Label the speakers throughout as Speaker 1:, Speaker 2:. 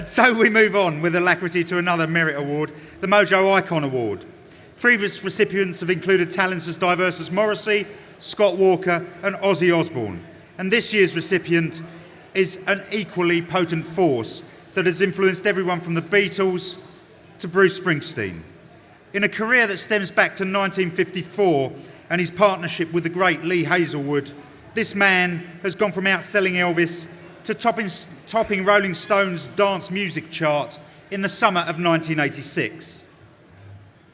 Speaker 1: So we move on with alacrity to another merit award, the MOJO Icon Award. Previous recipients have included talents as diverse as Morrissey, Scott Walker and Ozzy Osbourne. And this year's recipient is an equally potent force that has influenced everyone from the Beatles to Bruce Springsteen. In a career that stems back to 1954 and his partnership with the great Lee Hazelwood, this man has gone from outselling Elvis to topping Rolling Stone's dance music chart in the summer of 1986.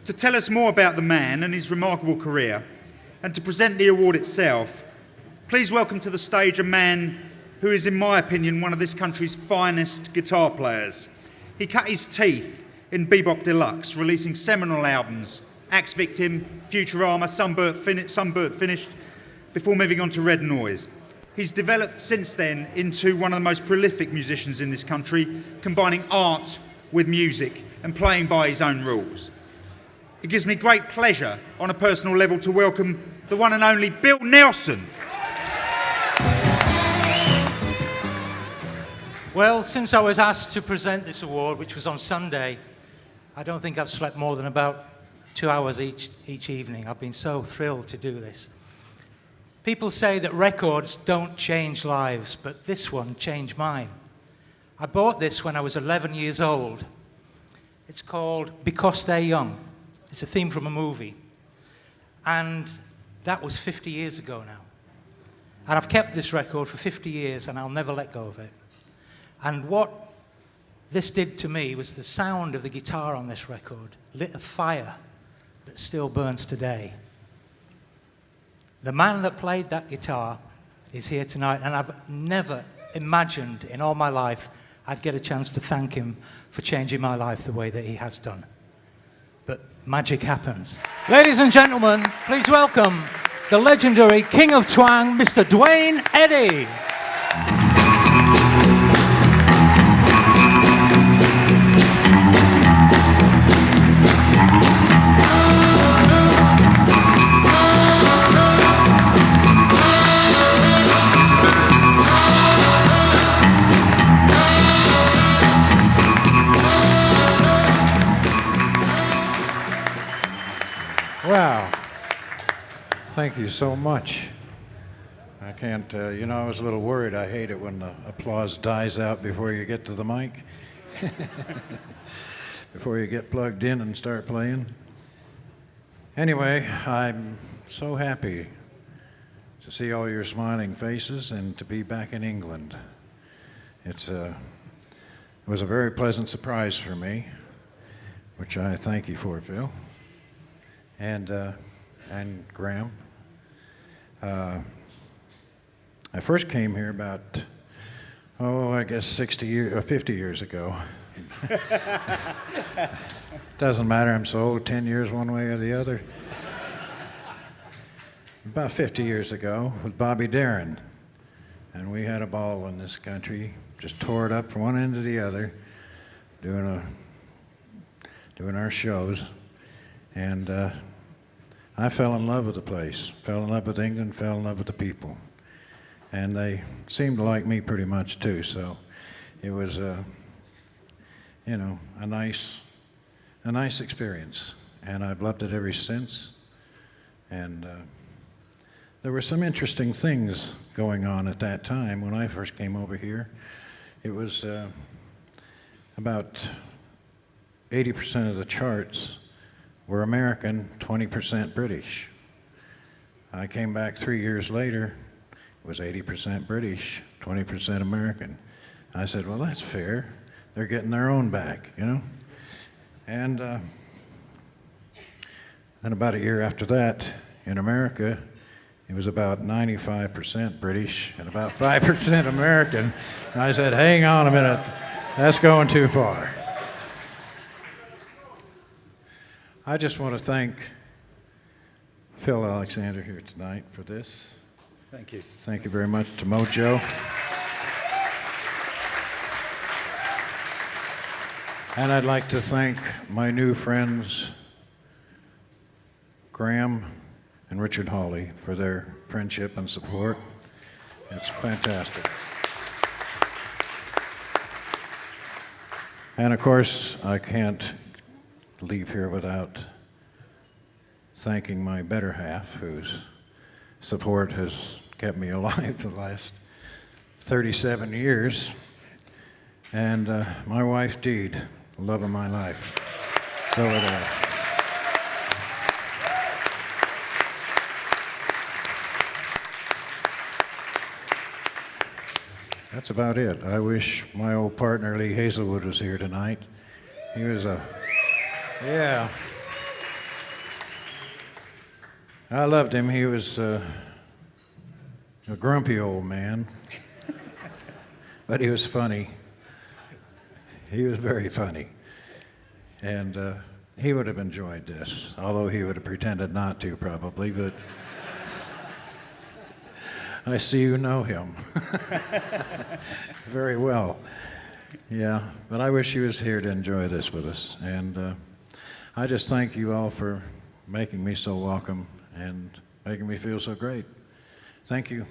Speaker 1: To tell us more about the man and his remarkable career, and to present the award itself, please welcome to the stage a man who is, in my opinion, one of this country's finest guitar players. He cut his teeth in Be-Bop Deluxe, releasing seminal albums, Axe Victim, Futurama, Sunburnt Finished, before moving on to Red Noise. He's developed since then into one of the most prolific musicians in this country, combining art with music and playing by his own rules. It gives me great pleasure on a personal level to welcome the one and only Bill Nelson.
Speaker 2: Well, since I was asked to present this award, which was on Sunday, I don't think I've slept more than about 2 hours each evening. I've been so thrilled to do this. People say that records don't change lives, but this one changed mine. I bought this when I was 11 years old. It's called Because They're Young. It's a theme from a movie. And that was 50 years ago now. And I've kept this record for 50 years, and I'll never let go of it. And what this did to me was the sound of the guitar on this record lit a fire that still burns today. The man that played that guitar is here tonight, and I've never imagined in all my life I'd get a chance to thank him for changing my life the way that he has done. But magic happens. Ladies and gentlemen, please welcome the legendary King of Twang, Mr. Duane Eddy.
Speaker 3: Wow. Thank you so much. I can't, I was a little worried. I hate it when the applause dies out before you get to the mic, before you get plugged in and start playing. Anyway, I'm so happy to see all your smiling faces and to be back in England. It was a very pleasant surprise for me, which I thank you for, Phil. And Graham. I first came here about, I guess 50 years ago. Doesn't matter, I'm so old, 10 years one way or the other. About 50 years ago with Bobby Darin. And we had a ball in this country, just tore it up from one end to the other, doing our shows. And I fell in love with the place, fell in love with England, fell in love with the people. And they seemed to like me pretty much too, so it was, a nice experience. And I've loved it ever since. And there were some interesting things going on at that time when I first came over here. It was about 80% of the charts were American, 20% British. I came back 3 years later, it was 80% British, 20% American. I said, well, that's fair. They're getting their own back, And then about a year after that, in America, it was about 95% British and about 5% American. And I said, hang on a minute, that's going too far. I just want to thank Phil Alexander here tonight for this.
Speaker 1: Thank you.
Speaker 3: Thank you very much to MOJO. And I'd like to thank my new friends, Graham and Richard Hawley, for their friendship and support. It's fantastic. And of course, I can't leave here without thanking my better half, whose support has kept me alive the last 37 years, and my wife, Deed, the love of my life. It's over there. That's about it. I wish my old partner, Lee Hazelwood, was here tonight. He was yeah. I loved him. He was a grumpy old man, but he was funny. He was very funny. And he would have enjoyed this, although he would have pretended not to, probably, but I see you know him very well. Yeah, but I wish he was here to enjoy this with us. And I just thank you all for making me so welcome and making me feel so great. Thank you.